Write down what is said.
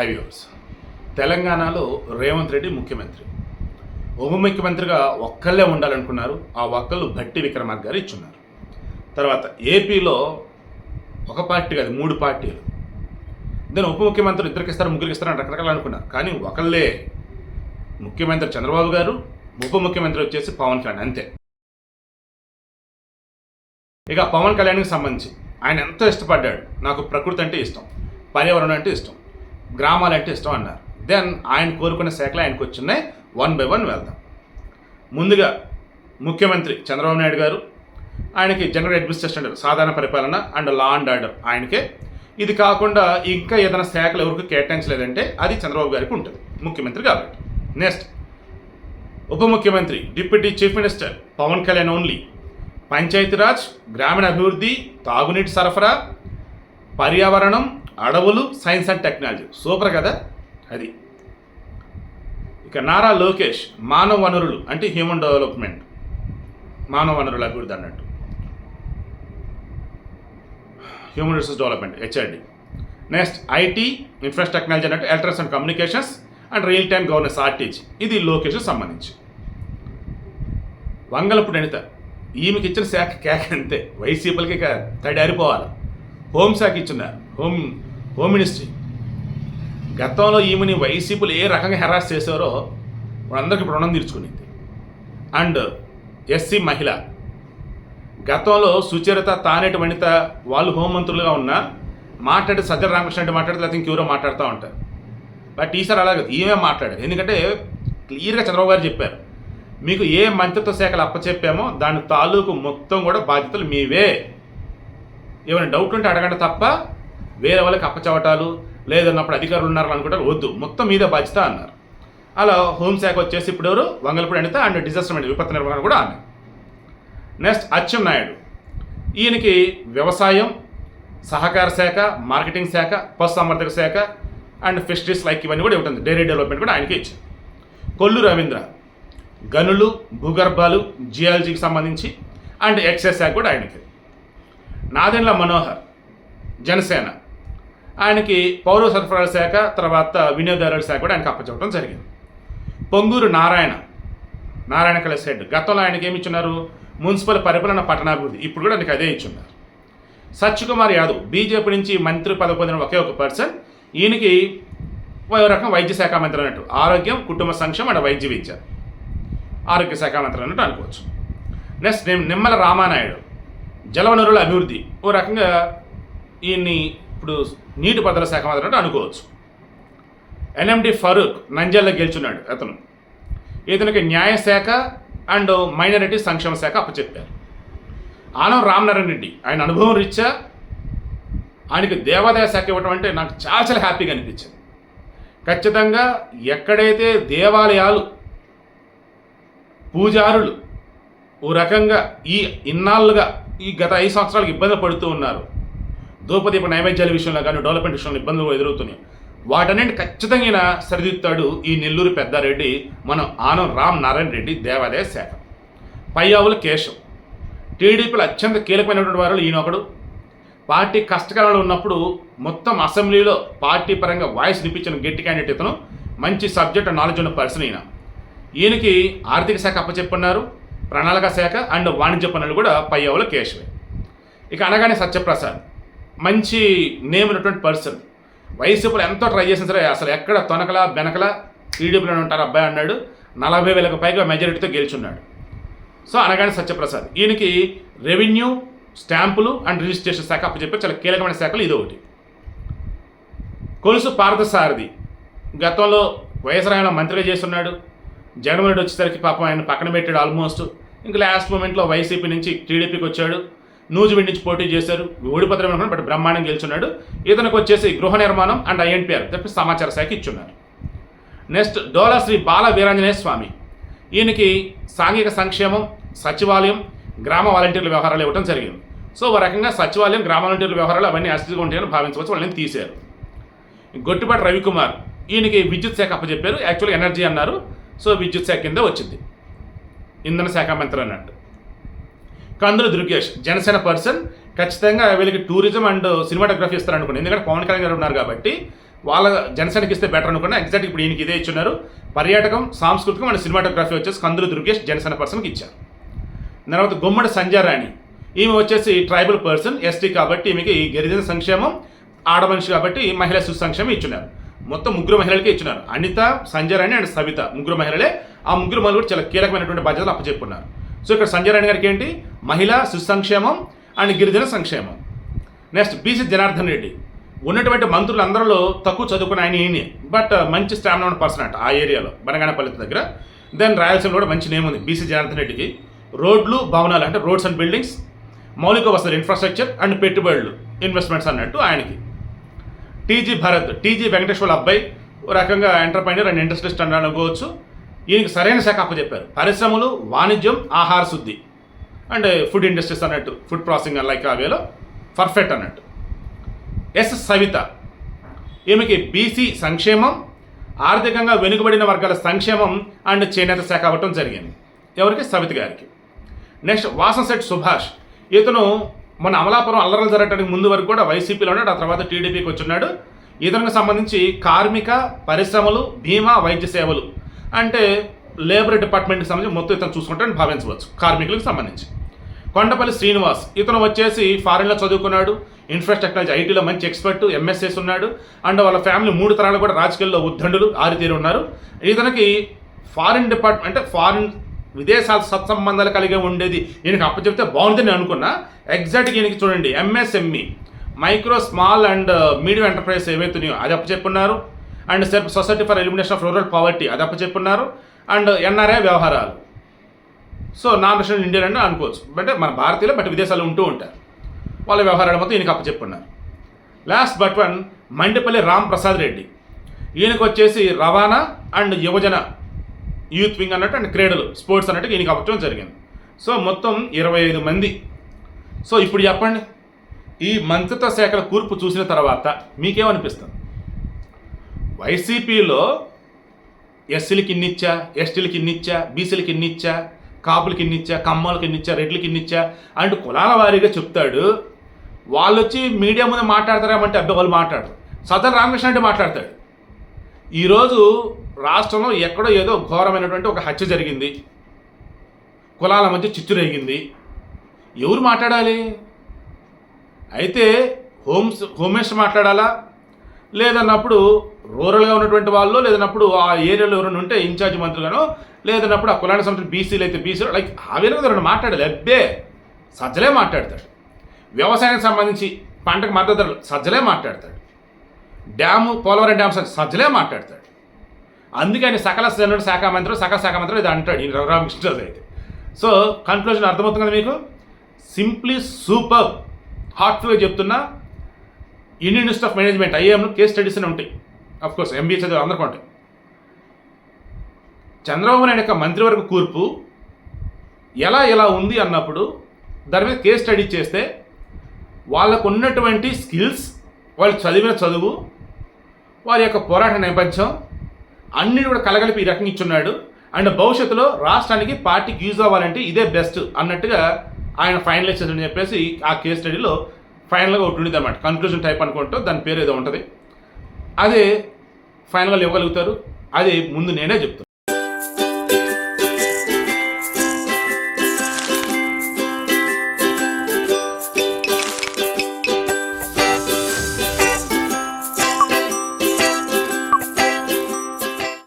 High viewers. తెలంగాణలో రేవంత్ రెడ్డి ముఖ్యమంత్రి. ఉప ముఖ్యమంత్రిగా ఒక్కళ్ళే ఉండాలనుకున్నారు. ఆ ఒక్కళ్ళు భట్టి విక్రమార్క గారు ఇచ్చున్నారు. తర్వాత ఏపీలో ఒక పార్టీ కాదు 3 పార్టీలు. దీని ఉప ముఖ్యమంత్రి ఇద్దరికి ఇస్తారు, ముగ్గురికి ఇస్తారు అని రకరకాలు అనుకున్నారు. కానీ ఒకళ్ళే ముఖ్యమంత్రి చంద్రబాబు గారు, ఉప ముఖ్యమంత్రి వచ్చేసి పవన్ కళ్యాణ్, అంతే. ఇక పవన్ కళ్యాణ్కి సంబంధించి ఆయన ఎంతో ఇష్టపడ్డాడు. నాకు ప్రకృతి అంటే ఇష్టం, పర్యావరణం అంటే ఇష్టం, గ్రామాలంటే ఇష్టం అన్నారు. దెన్ ఆయన కోరుకున్న శాఖలు ఆయనకు వచ్చినాయి. 1 by 1 వెళ్దాం. ముందుగా ముఖ్యమంత్రి చంద్రబాబు నాయుడు గారు, ఆయనకి జనరల్ అడ్మినిస్ట్రేషన్, సాధారణ పరిపాలన అండ్ లా అండ్ ఆర్డర్ ఆయనకే. ఇది కాకుండా ఇంకా ఏదైనా శాఖలు ఎవరికి కేటాయించలేదంటే అది చంద్రబాబు గారికి ఉంటుంది, ముఖ్యమంత్రి కాబట్టి. నెక్స్ట్ ఉప ముఖ్యమంత్రి deputy chief minister Pawan Kalyan only. Panchayati Raj, గ్రామీణ అభివృద్ధి, తాగునీటి సరఫరా, పర్యావరణం, అడవులు, సైన్స్ అండ్ టెక్నాలజీ. సూపర్ కదా అది. ఇక నారా లోకేష్ మానవ వనరులు అంటే హ్యూమన్ డెవలప్మెంట్, మానవ వనరుల అభివృద్ధి అన్నట్టు, human resource development HRD. Next IT, infrastructure technology అన్నట్టు electronics and communications and real time governance RTG. ఇది లోకేష్కి సంబంధించి. వంగలపూడి అనిత, ఈమెకి ఇచ్చిన శాఖ కేక అంతే, వైసీపీలకి తడారిపోవాలి. హోంశాఖ ఇచ్చున్నారు, హోమ్ మినిస్ట్రీ. గతంలో ఈమెని వైసీపీలు ఏ రకంగా హెరాస్ చేశారో వాళ్ళందరికీ ఇప్పుడు రుణం తీర్చుకునింది. అండ్ ఎస్సీ మహిళ, గతంలో సుచరిత, తానేటి వనిత వాళ్ళు హోంమంత్రులుగా ఉన్నా మాట్లాడి సజ్జల రామకృష్ణ అంటే మాట్లాడితే లేకపోతే ఇంకెవరో మాట్లాడుతూ ఉంటారు. బట్ ఈసారి అలాగే ఈమె మాట్లాడారు. ఎందుకంటే క్లియర్గా చంద్రబాబు గారు చెప్పారు, మీకు ఏ మంత్రిత్వ శాఖలు అప్పచెప్పామో దాని తాలూకు మొత్తం కూడా బాధ్యతలు మీవే. ఏమైనా డౌట్ ఉంటే అడగండి తప్ప వేరే వాళ్ళకి అప్పచెవటాలు లేదన్నప్పుడు అధికారులు ఉన్నారు అనుకుంటారు, వద్దు, మొత్తం మీదే బాధ్యత అన్నారు. అలా హోంశాఖ వచ్చేసి ఇప్పుడు ఎవరు, వంగలపూడి అనిత అండ్ డిజాస్టర్ విపత్తు నిర్వహణ కూడా ఆమె. నెక్స్ట్ అచ్చెన్నాయుడు, ఈయనకి వ్యవసాయం, సహకార శాఖ, మార్కెటింగ్ శాఖ, పశుసంవర్ధక శాఖ అండ్ ఫిషరీస్ లైక్ ఇవన్నీ కూడా ఉంటుంది. డైరీ డెవలప్మెంట్ కూడా ఆయనకి ఇచ్చారు. కొల్లు రవీంద్ర గనులు, భూగర్భాలు, జియాలజీకి సంబంధించి అండ్ ఎక్సైజ్ శాఖ కూడా ఆయనకి. నాదెండ్ల మనోహర్ జనసేన, ఆయనకి పౌర సరఫరాల శాఖ, తర్వాత వినియోగదారుల శాఖ కూడా ఆయనకి అప్పచెప్పడం జరిగింది. పొంగూరు నారాయణ కళాశ్ హెడ్, గతంలో ఆయనకి ఏమి ఇచ్చున్నారు, మున్సిపల్ పరిపాలన, పట్టణాభివృద్ధి. ఇప్పుడు కూడా ఆయనకి అదే ఇచ్చున్నారు. సత్యకుమార్ యాదవ్ బీజేపీ నుంచి మంత్రి పదవి పొందిన ఒకే ఒక పర్సన్. ఈయనకి ఓ రకం వైద్య శాఖ మంత్రి అన్నట్టు, ఆరోగ్యం, కుటుంబ సంక్షేమం అండ్ వైద్య విద్య, ఆరోగ్య శాఖ మంత్రి అన్నట్టు అనుకోవచ్చు. నెక్స్ట్ నిమ్మల రామానాయుడు జలవనరుల అభివృద్ధి, ఓ రకంగా ఈయన్ని ఇప్పుడు నీటిపారుదల శాఖ మంత్రి అన్నట్టు అనుకోవచ్చు. ఎన్ఎండి ఫరూక్ నంద్యాలలో గెలుచున్నాడు. ఇతనికి న్యాయశాఖ అండ్ మైనారిటీ సంక్షేమ శాఖ అప్పచెప్పారు. ఆనం రామనారాయణ రెడ్డి, ఆయన అనుభవం రీత్యా ఆయనకి దేవాదాయ శాఖ ఇవ్వటం అంటే నాకు చాలా చాలా హ్యాపీగా అనిపించింది. ఖచ్చితంగా ఎక్కడైతే దేవాలయాలు, పూజారులు ఓ రకంగా ఇన్నాళ్ళుగా ఈ గత 5 సంవత్సరాలకు ఇబ్బందులు పడుతూ ఉన్నారు, ధూపదీప నైవేద్యాల విషయంలో కానీ డెవలప్మెంట్ విషయంలో ఇబ్బందులు ఎదురవుతున్నాయి, వాటన్నింటి ఖచ్చితంగా సరిదిద్దుతాడు ఈ నెల్లూరు పెద్దారెడ్డి, మనం ఆనం రామనారాయణ రెడ్డి దేవాదాయ శాఖ. పయ్యావుల కేశవ్, టీడీపీలో అత్యంత కీలకమైనటువంటి వారు ఈయనొకడు. పార్టీ కష్టకాలంలో ఉన్నప్పుడు మొత్తం అసెంబ్లీలో పార్టీ పరంగా వాయిస్ వినిపించిన గట్టి క్యాండిడేట్ ఇతను. మంచి సబ్జెక్ట్ నాలెడ్జ్ ఉన్న పర్సన్ ఈయనకి ఆర్థిక శాఖ అప్పచెప్పున్నారు, ప్రణాళిక శాఖ అండ్ వాణిజ్య పనులు కూడా పయ్యావుల కేశవే. ఇక అనగానే సత్యప్రసాద్, మంచి నేమ్ ఉన్నటువంటి పర్సన్. వైసీపీలో ఎంతో ట్రై చేసిన సరే అసలు ఎక్కడ తొనకలా బెనకలా టీడీపీలో ఉంటారు అబ్బాయి అన్నాడు. 40,000కు పైగా మెజారిటీతో గెలుచున్నాడు. సో అనగానే సత్యప్రసాద్, ఈయనకి రెవెన్యూ, స్టాంపులు అండ్ రిజిస్ట్రేషన్ శాఖ అప్పచెప్పి చాలా కీలకమైన శాఖలు ఇది ఒకటి. కొలుసు పార్థసారథి, గతంలో వైఎస్ఆర్ మంత్రిగా చేస్తున్నాడు. జగన్మోహన్ రెడ్డి వచ్చేసరికి పాపం ఆయన పక్కన పెట్టాడు ఆల్మోస్ట్. ఇంకా లాస్ట్ మూమెంట్లో వైసీపీ నుంచి టీడీపీకి వచ్చాడు, నూజివీడి నుంచి పోటీ చేశారు, ఓడిపోతారు అనుకున్నాడు, బట్ బ్రహ్మాండం గెలుచున్నాడు. ఇతనికి వచ్చేసి గృహ నిర్మాణం అండ్ ఐఎన్పిఆర్ తప్పి సమాచార శాఖ ఇచ్చున్నారు. నెక్స్ట్ డోలా శ్రీ బాల వీరాంజనేయ స్వామి, ఈయనకి సాంఘిక సంక్షేమం, సచివాలయం, గ్రామ వాలంటీర్ల వ్యవహారాలు ఇవ్వడం జరిగింది. సో ఒక రకంగా సచివాలయం, గ్రామ వాలంటీర్ల వ్యవహారాలు అవన్నీ అస్థితిగా ఉంటాయని భావించవచ్చు, వాళ్ళని తీశారు. గొట్టిపాటి రవికుమార్, ఈయనకి విద్యుత్ శాఖ అప్పచెప్పారు, యాక్చువల్గా ఎనర్జీ అన్నారు, సో విద్యుత్ శాఖ కింద వచ్చింది, ఇంధన శాఖ మంత్రి అన్నట్టు. కందులు దుర్గేష్ జనసేన పర్సన్, ఖచ్చితంగా వీళ్ళకి టూరిజం అండ్ సినిమాటోగ్రఫీ ఇస్తారనుకోండి, ఎందుకంటే పవన్ కళ్యాణ్ గారు ఉన్నారు కాబట్టి వాళ్ళ జనసేనకి ఇస్తే బెటర్ అనుకున్నా ఎగ్జాక్ట్ ఇప్పుడు ఈయనకి ఇదే ఇచ్చున్నారు. పర్యాటకం, సాంస్కృతికం అండ్ సినిమాటోగ్రఫీ వచ్చేసి కందులు దుర్గేష్ జనసేన పర్సన్కి ఇచ్చారు. తర్వాత గుమ్మడి సంజారాణి, ఈమె వచ్చేసి ట్రైబల్ పర్సన్, ఎస్టీ కాబట్టి ఈమెకి గిరిజన సంక్షేమం, ఆడమనిషి కాబట్టి మహిళా శిశు సంక్షేమం ఇచ్చున్నారు. మొత్తం ముగ్గురు మహిళలకే ఇచ్చున్నారు. అనిత, సంజయరాణి అండ్ సవిత ముగ్గురు మహిళలే. ఆ ముగ్గురు మహిళలు కూడా చాలా కీలకమైనటువంటి బాధ్యతలు అప్పచెప్పున్నారు. సో ఇక్కడ సంజయరాణి గారికి ఏంటి, మహిళా శిశు సంక్షేమం అండ్ గిరిజన సంక్షేమం. నెక్స్ట్ బీసీ జనార్దన్ రెడ్డి, ఉన్నటువంటి మంత్రులందరిలో తక్కువ చదువుకున్న ఆయన ఈయన, బట్ మంచి స్టామినా ఉన్న పర్సన్ అంట ఆ ఏరియాలో బనగానపల్లి దగ్గర. దెన్ రాయలసీమ కూడా మంచి నేమ్ ఉంది బీసీ జనార్దన్ రెడ్డికి. రోడ్లు, భవనాలు అంటే రోడ్స్ అండ్ బిల్డింగ్స్, మౌలిక వసతులు ఇన్ఫ్రాస్ట్రక్చర్ అండ్ పెట్టుబడులు ఇన్వెస్ట్మెంట్స్ అన్నట్టు ఆయనకి. టీజీ భరత్, టీజీ వెంకటేశ్వర అబ్బాయి, ఓ రకంగా ఎంటర్ప్రైనర్ అండ్ ఇండస్ట్రియలిస్ట్ అని అనుకోవచ్చు. ఈయనకి సరైన శాఖ అప్పచెప్పారు. పరిశ్రమలు, వాణిజ్యం, ఆహార శుద్ధి అండ్ ఫుడ్ ఇండస్ట్రీస్ అన్నట్టు, ఫుడ్ ప్రాసెసింగ్ లైక్ అవేలో పర్ఫెక్ట్ అన్నట్టు. ఎస్ సవిత, ఈమెకి బీసీ సంక్షేమం, ఆర్థికంగా వెనుకబడిన వర్గాల సంక్షేమం అండ్ చేనేత శాఖ అవ్వటం జరిగింది. ఎవరికి, సవిత గారికి. నెక్స్ట్ వాసంశెట్టి సుభాష్, ఇతను మన అమలాపురం అల్లర్లు జరగడానికి ముందు వరకు కూడా వైసీపీలో ఉన్నాడు, ఆ తర్వాత టీడీపీకి వచ్చున్నాడు. ఇతనికి సంబంధించి కార్మిక, పరిశ్రమలు, బీమా, వైద్య సేవలు అంటే లేబర్ డిపార్ట్మెంట్కి సంబంధించి మొత్తం ఇతను చూసుకుంటాడని భావించవచ్చు కార్మికులకు సంబంధించి. కొండపల్లి శ్రీనివాస్, ఇతను వచ్చేసి ఫారిన్లో చదువుకున్నాడు, ఇన్ఫ్రాస్ట్రక్చర్ టెక్నాలజీ ఐటీలో మంచి ఎక్స్పర్ట్, ఎంఎస్ఎస్ ఉన్నాడు. అండ్ వాళ్ళ ఫ్యామిలీ 3 తరాలు కూడా రాజకీయాల్లో ఉద్దండులు, ఆరితేరి ఉన్నారు. ఇతనికి ఫారిన్ డిపార్ట్మెంట్ అంటే ఫారిన్ విదేశాల సత్సంబంధాలు కలిగి ఉండేది ఈయనకి అప్పచెప్తే బాగుంటుంది నేను అనుకున్నా. ఎగ్జాక్ట్గా ఈయనకి చూడండి MSME, micro small and medium enterprise ఏవైతున్నాయో అది అప్పచెప్పున్నారు. And society for elimination of rural poverty అది అప్పచెప్పున్నారు. అండ్ ఎన్ఆర్ఐ వ్యవహారాలు, సో నాన్ రెసిడెంట్ ఇండియన్ అని అనుకోవచ్చు, అంటే మన భారతీయులు బట్ విదేశాలు ఉంటూ ఉంటారు, వాళ్ళ వ్యవహారాలు మొత్తం ఈయనకి అప్పచెప్పున్నారు. Last but one Mandipalli Ram Prasad Reddy, ఈయనకు వచ్చేసి రవాణా అండ్ యువజన యూత్ వింగ్ అన్నట్టు అండ్ క్రీడలు, స్పోర్ట్స్ అన్నట్టు ఈయనకి అప్పచెప్పడం జరిగింది. సో మొత్తం 25 మంది. సో ఇప్పుడు చెప్పండి, ఈ మంత్రిత్వ శాఖల కూర్పు చూసిన తర్వాత మీకేమనిపిస్తుంది? వైసీపీలో ఎస్సీలకి ఇన్నిచ్చా, ఎస్టీలకి ఇన్నిచ్చా, బీసీలకి ఇన్నిచ్చా, కాపులకి ఇన్నిచ్చా, కమ్మలకి ఇన్నిచ్చా, రెడ్లకి ఇన్నిచ్చా అంటూ కులాల వారీగా చెప్తాడు. వాళ్ళు వచ్చి మీడియా ముందు మాట్లాడతారేమంటే అబ్బాయి వాళ్ళు మాట్లాడరు. సదర్ రామకృష్ణ అంటే మాట్లాడతాడు. ఈరోజు రాష్ట్రంలో ఎక్కడో ఏదో ఘోరమైనటువంటి ఒక హత్య జరిగింది, కులాల మధ్య చిచ్చు రేగింది, ఎవరు మాట్లాడాలి? అయితే హోమ్ మినిస్టర్ మాట్లాడాలా, లేదన్నప్పుడు రూరల్గా ఉన్నటువంటి వాళ్ళు, లేదన్నప్పుడు ఆ ఏరియాలో ఎవరైనా ఉంటే ఇన్ఛార్జ్ మంత్రులను, లేదన్నప్పుడు ఆ కులానికి సంబంధించిన బీసీలు అయితే బీసీలు, లైక్ ఆ విధంగా ఎవరైనా మాట్లాడాలి. అబ్బే సజ్జలే మాట్లాడతాడు. వ్యవసాయానికి సంబంధించి పంటకు మద్దతు ధరలు సజ్జలే మాట్లాడతాడు. డ్యాము, పోలవరం డ్యామ్స్ సజ్జలే మాట్లాడతాడు. అందుకని సకల శాఖ మంత్రులు, సకల శాఖ మంత్రులు ఇది అంటాడు ఈ రఘురామకృష్ణరాజు అయితే. సో కన్క్లూజన్ అర్థమవుతుంది కదా మీకు? సింప్లీ సూపర్ హార్ట్ఫుల్గా చెప్తున్నా. ఇండియన్ ఇన్స్టిట్యూట్ ఆఫ్ మేనేజ్మెంట్ ఐఏఎంలో కేస్ స్టడీస్ అని ఉంటాయి, అఫ్కోర్స్ ఎంబీఏ చదివి అందరికీ ఉంటాయి. చంద్రబాబు నాయుడు యొక్క మంత్రివర్గ కూర్పు ఎలా ఉంది అన్నప్పుడు దాని మీద కేస్ స్టడీ చేస్తే వాళ్ళకు ఉన్నటువంటి స్కిల్స్, వాళ్ళు చదివిన చదువు, వారి యొక్క పోరాట నేపథ్యం అన్నిటి కూడా కలగలిపి ఈ రకంగా ఇచ్చున్నాడు. అండ్ భవిష్యత్తులో రాష్ట్రానికి పార్టీకి యూజ్ అవ్వాలంటే ఇదే బెస్ట్ అన్నట్టుగా ఆయన ఫైనలైజ్ చేసి చెప్పేసి ఆ కేస్ స్టడీలో ఫైనల్గా ఒకటి ఉండేది అనమాట. కన్క్లూజన్ టైప్ అనుకుంటూ దాని పేరు ఏదో ఉంటుంది, అదే ఫైనల్గా ఇవ్వగలుగుతారు. అది ముందు నేనే చెప్తాను.